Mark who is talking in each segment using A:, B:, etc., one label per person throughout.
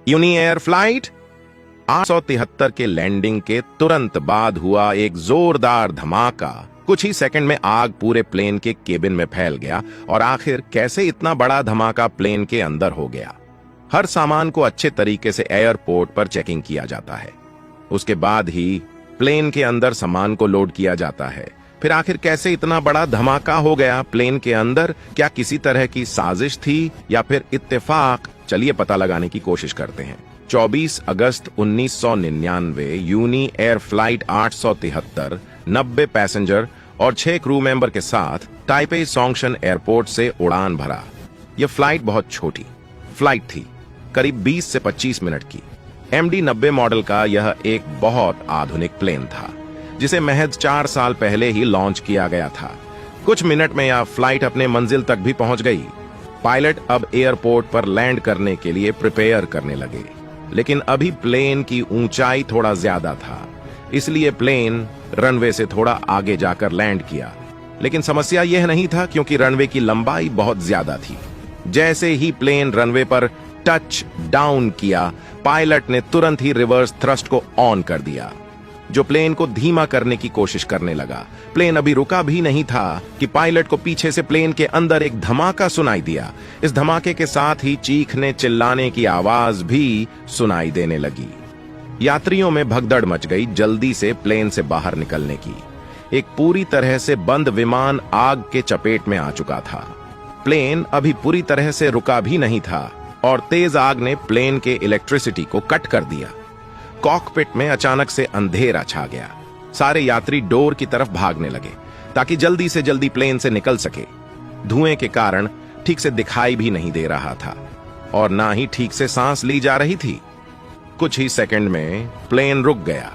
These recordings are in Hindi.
A: यूनी एयर फ्लाइट 873 के लैंडिंग के तुरंत बाद हुआ एक जोरदार धमाका कुछ ही सेकंड में आग पूरे प्लेन के केबिन में फैल गया। और आखिर कैसे इतना बड़ा धमाका प्लेन के अंदर हो गया? हर सामान को अच्छे तरीके से एयरपोर्ट पर चेकिंग किया जाता है, उसके बाद ही प्लेन के अंदर सामान को लोड किया जाता है। फिर आखिर कैसे इतना बड़ा धमाका हो गया प्लेन के अंदर? क्या किसी तरह की साजिश थी या फिर इत्तेफाक? चलिए पता लगाने की कोशिश करते हैं। 24 अगस्त 1999 यूनी एयर फ्लाइट 873 90 पैसेंजर और 6 क्रू मेंबर के साथ ताइपे सोंगशन एयरपोर्ट से उड़ान भरा। यह फ्लाइट बहुत छोटी फ्लाइट थी, करीब 20 से 25 मिनट की। MD-90 मॉडल का यह एक बहुत आधुनिक प्लेन था जिसे महज 4 साल पहले ही लॉन्च किया गया था। कुछ मिनट में यह फ्लाइट अपने मंजिल तक भी पहुंच गई। पायलट अब एयरपोर्ट पर लैंड करने के लिए प्रिपेयर करने लगे, लेकिन अभी प्लेन की ऊंचाई थोड़ा ज्यादा था, इसलिए प्लेन रनवे से थोड़ा आगे जाकर लैंड किया। लेकिन समस्या यह नहीं था, क्योंकि रनवे की लंबाई बहुत ज्यादा थी। जैसे ही प्लेन रनवे पर टच डाउन किया, पायलट ने तुरंत ही रिवर्स थ्रस्ट को ऑन कर दिया, जो प्लेन को धीमा करने की कोशिश करने लगा। प्लेन अभी रुका भी नहीं था कि पायलट को पीछे से प्लेन के अंदर एक धमाका सुनाई दिया। इस धमाके के साथ ही चीखने चिल्लाने की आवाज भी सुनाई देने लगी। यात्रियों में भगदड़ मच गई जल्दी से प्लेन से बाहर निकलने की। एक पूरी तरह से बंद विमान आग के चपेट में आ चुका था। प्लेन अभी पूरी तरह से रुका भी नहीं था और तेज आग ने प्लेन के इलेक्ट्रिसिटी को कट कर दिया। कॉकपिट में अचानक से अंधेरा छा गया। सारे यात्री डोर की तरफ भागने लगे ताकि जल्दी से जल्दी प्लेन से निकल सके। धुएं के कारण ठीक से दिखाई भी नहीं दे रहा था और ना ही ठीक से सांस ली जा रही थी। कुछ ही सेकंड में प्लेन रुक गया।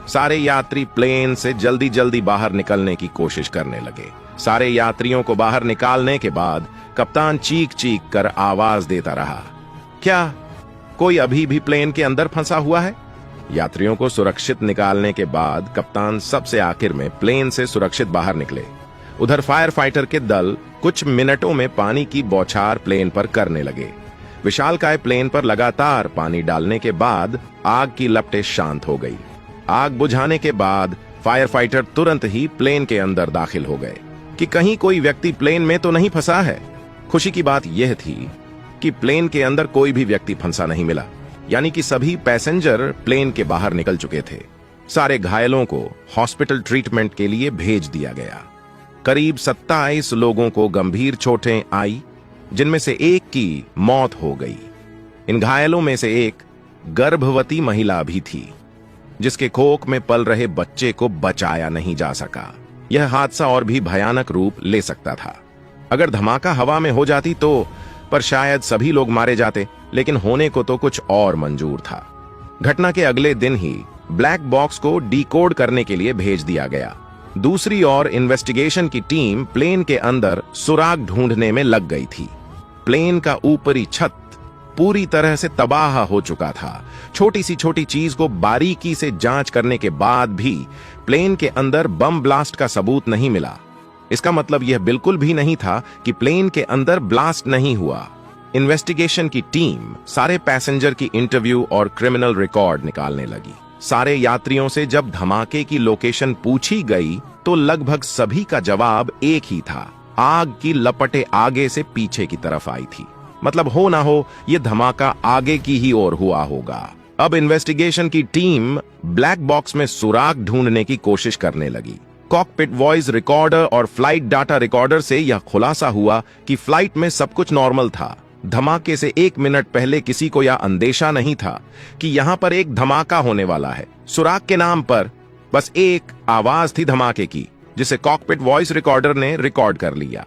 A: सारे यात्री प्लेन से जल्दी जल्दी बाहर निकलने की कोशिश करने लगे। सारे यात्रियों को बाहर निकालने के बाद कप्तान चीख चीख कर आवाज देता रहा, क्या कोई अभी भी प्लेन के अंदर फंसा हुआ है? यात्रियों को सुरक्षित निकालने के बाद कप्तान सबसे आखिर में प्लेन से सुरक्षित बाहर निकले। उधर फायर फाइटर के दल कुछ मिनटों में पानी की बौछार प्लेन पर करने लगे। विशालकाय प्लेन पर लगातार पानी डालने के बाद आग की लपटें शांत हो गई। आग बुझाने के बाद फायर फाइटर तुरंत ही प्लेन के अंदर दाखिल हो गए कि कहीं कोई व्यक्ति प्लेन में तो नहीं फंसा है। खुशी की बात यह थी कि प्लेन के अंदर कोई भी व्यक्ति फंसा नहीं मिला, यानी कि सभी पैसेंजर प्लेन के बाहर निकल चुके थे। सारे घायलों को हॉस्पिटल ट्रीटमेंट के लिए भेज दिया गया। करीब 27 लोगों को गंभीर चोटें आई, जिनमें से एक की मौत हो गई। इन घायलों में से एक गर्भवती महिला भी थी, जिसके कोख में पल रहे बच्चे को बचाया नहीं जा सका। यह हादसा और भी भयानक रूप ले सकता था। अगर धमाका हवा में हो जाती तो पर शायद सभी लोग मारे जाते, लेकिन होने को तो कुछ और मंजूर था। घटना के अगले दिन ही ब्लैक बॉक्स को डिकोड करने के लिए भेज दिया गया। दूसरी ओर इन्वेस्टिगेशन की टीम प्लेन के अंदर सुराग ढूंढने में लग गई थी। प्लेन का ऊपरी छत पूरी तरह से तबाह हो चुका था। छोटी सी छोटी चीज को बारीकी से जांच करने के बाद भी प्लेन के अंदर बम ब्लास्ट का सबूत नहीं मिला। इसका मतलब यह बिल्कुल भी नहीं था कि प्लेन के अंदर ब्लास्ट नहीं हुआ। इन्वेस्टिगेशन की टीम सारे पैसेंजर की इंटरव्यू और क्रिमिनल रिकॉर्ड निकालने लगी। सारे यात्रियों से जब धमाके की लोकेशन पूछी गई तो लगभग सभी का जवाब एक ही था, आग की लपटें आगे से पीछे की तरफ आई थी। मतलब हो ना हो यह धमाका आगे की ही ओर हुआ होगा। अब इन्वेस्टिगेशन की टीम ब्लैक बॉक्स में सुराग ढूंढने की कोशिश करने लगी। कॉकपिट वॉइस रिकॉर्डर और फ्लाइट डाटा रिकॉर्डर से यह खुलासा हुआ कि फ्लाइट में सब कुछ नॉर्मल था। धमाके से 1 मिनट पहले किसी को यह अंदेशा नहीं था कि यहां पर एक धमाका होने वाला है। सुराग के नाम पर बस एक आवाज थी धमाके की, जिसे कॉकपिट वॉइस रिकॉर्डर ने रिकॉर्ड कर लिया।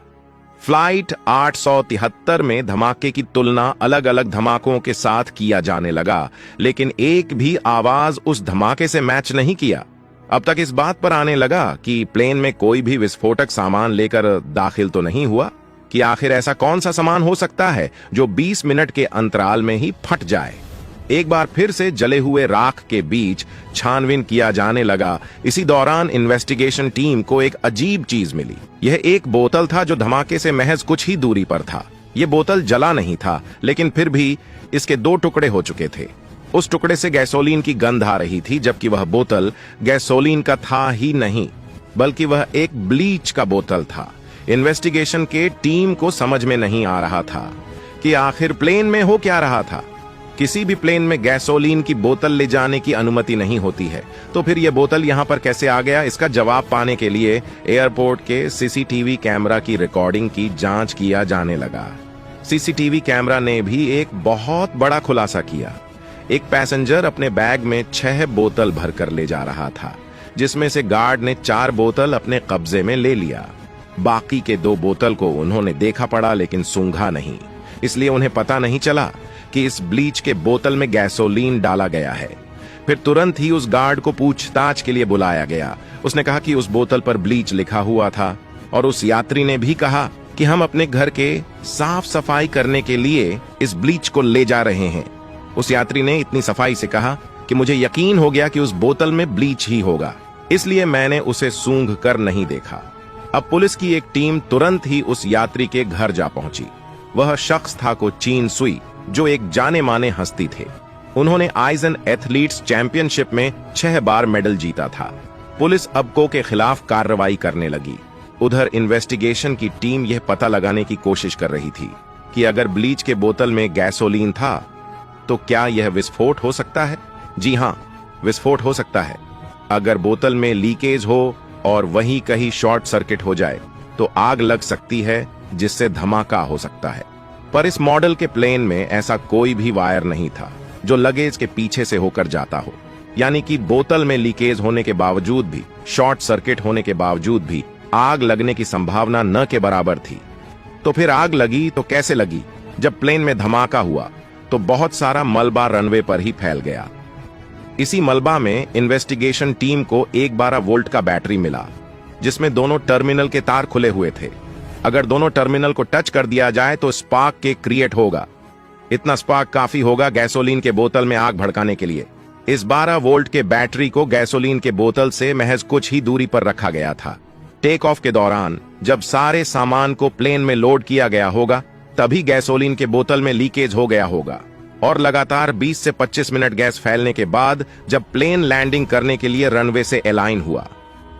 A: फ्लाइट 873 में धमाके की तुलना अलग अलग धमाकों के साथ किया जाने लगा, लेकिन एक भी आवाज उस धमाके से मैच नहीं किया। अब तक इस बात पर आने लगा कि प्लेन में कोई भी विस्फोटक सामान लेकर दाखिल तो नहीं हुआ, कि आखिर ऐसा कौन सा सामान हो सकता है जो 20 मिनट के अंतराल में ही फट जाए। एक बार फिर से जले हुए राख के बीच छानबीन किया जाने लगा। इसी दौरान इन्वेस्टिगेशन टीम को एक अजीब चीज मिली। यह एक बोतल था जो धमाके से महज कुछ ही दूरी पर था। ये बोतल जला नहीं था, लेकिन फिर भी इसके 2 टुकड़े हो चुके थे। उस टुकड़े से गैसोलीन की गंध आ रही थी, जबकि वह बोतल गैसोलीन का था ही नहीं, बल्कि वह एक ब्लीच का बोतल था। इन्वेस्टिगेशन के टीम को समझ में नहीं आ रहा था कि आखिर प्लेन में हो क्या रहा था। किसी भी प्लेन में गैसोलीन की बोतल ले जाने की अनुमति नहीं होती है, तो फिर यह बोतल यहां पर कैसे आ गया? इसका जवाब पाने के लिए एयरपोर्ट के सीसीटीवी कैमरा की रिकॉर्डिंग की जांच किया जाने लगा। सीसीटीवी कैमरा ने भी एक बहुत बड़ा खुलासा किया। एक पैसेंजर अपने बैग में 6 बोतल भरकर ले जा रहा था, जिसमें से गार्ड ने 4 बोतल अपने कब्जे में ले लिया। बाकी के 2 बोतल को उन्होंने देखा पड़ा, लेकिन सूंघा नहीं, इसलिए उन्हें पता नहीं चला कि इस ब्लीच के बोतल में गैसोलीन डाला गया है। फिर तुरंत ही उस गार्ड को पूछताछ के लिए बुलाया गया। उसने कहा कि उस बोतल पर ब्लीच लिखा हुआ था, और उस यात्री ने भी कहा कि हम अपने घर के साफ सफाई करने के लिए इस ब्लीच को ले जा रहे हैं। उस यात्री ने इतनी सफाई से कहा कि मुझे यकीन हो गया कि उस बोतल में ब्लीच ही होगा, इसलिए मैंने उसे सूंघ कर नहीं देखा। अब पुलिस की एक टीम तुरंत ही उस यात्री के घर जा पहुंची। वह शख्स था कोचीन सुई, जो एक जाने माने हस्ती थे। उन्होंने आइजन एथलीट्स चैंपियनशिप में 6 बार मेडल जीता था। पुलिस अब को के खिलाफ कार्रवाई करने लगी। उधर इन्वेस्टिगेशन की टीम यह पता लगाने की कोशिश कर रही थी कि अगर ब्लीच के बोतल में गैसोलीन था तो क्या यह विस्फोट हो सकता है? जी हां, विस्फोट हो सकता है। अगर बोतल में लीकेज हो और वहीं कहीं शॉर्ट सर्किट हो जाए तो आग लग सकती है, जिससे धमाका हो सकता है। पर इस मॉडल के प्लेन में ऐसा कोई भी वायर नहीं था जो लगेज के पीछे से होकर जाता हो, यानी कि बोतल में लीकेज होने के बावजूद भी, शॉर्ट सर्किट होने के बावजूद भी आग लगने की संभावना न के बराबर थी। तो फिर आग लगी तो कैसे लगी? जब प्लेन में धमाका हुआ तो बहुत सारा मलबा रनवे पर ही फैल गया। इसी मलबा में इन्वेस्टिगेशन टीम को एक 12 वोल्ट का बैटरी मिला, जिसमें दोनों टर्मिनल के तार खुले हुए थे। अगर दोनों टर्मिनल को टच कर दिया जाए तो स्पार्क के क्रिएट होगा। इतना स्पार्क काफी होगा गैसोलीन के बोतल में आग भड़काने के लिए। इस 12 वोल्ट के बैटरी को गैसोलीन के बोतल से महज कुछ ही दूरी पर रखा गया था। टेक ऑफ के दौरान जब सारे सामान को प्लेन में लोड किया गया होगा, तभी गैसोलीन के बोतल में लीकेज हो गया होगा, और लगातार 20 से 25 मिनट गैस फैलने के बाद जब प्लेन लैंडिंग करने के लिए रनवे से अलाइन हुआ,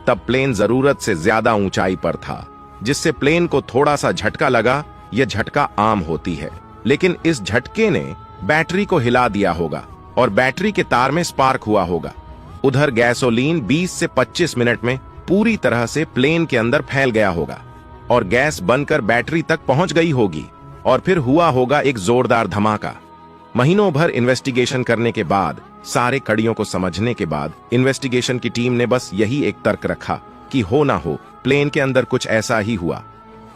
A: तब प्लेन जरूरत से ज्यादा ऊंचाई पर था, जिससे प्लेन को थोड़ा सा झटका लगा। यह झटका आम होती है, लेकिन इस झटके ने बैटरी को हिला दिया होगा और बैटरी के तार में स्पार्क हुआ होगा। उधर गैसोलीन 20 से 25 मिनट में पूरी तरह से प्लेन के अंदर फैल गया होगा और गैस बनकर बैटरी तक पहुंच गई होगी, और फिर हुआ होगा एक जोरदार धमाका। महीनों भर इन्वेस्टिगेशन करने के बाद, सारे कड़ियों को समझने के बाद, इन्वेस्टिगेशन की टीम ने बस यही एक तर्क रखा कि हो ना हो प्लेन के अंदर कुछ ऐसा ही हुआ,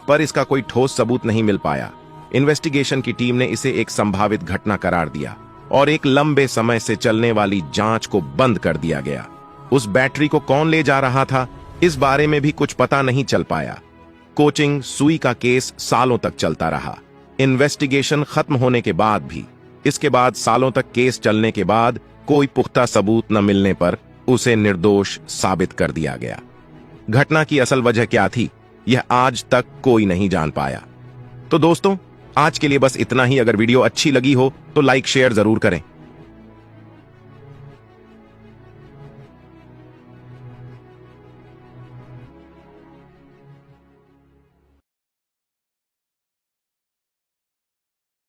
A: पर इसका कोई ठोस सबूत नहीं मिल पाया। इन्वेस्टिगेशन की टीम ने इसे एक संभावित घटना करार दिया और एक लंबे समय से चलने वाली जांच को बंद कर दिया गया। उस बैटरी को कौन ले जा रहा था, इस बारे में भी कुछ पता नहीं चल पाया। कोचिंग सुई का केस सालों तक चलता रहा। इन्वेस्टिगेशन खत्म होने के बाद भी, इसके बाद सालों तक केस चलने के बाद कोई पुख्ता सबूत न मिलने पर उसे निर्दोष साबित कर दिया गया। घटना की असल वजह क्या थी, यह आज तक कोई नहीं जान पाया। तो दोस्तों, आज के लिए बस इतना ही। अगर वीडियो अच्छी लगी हो तो लाइक शेयर जरूर करें।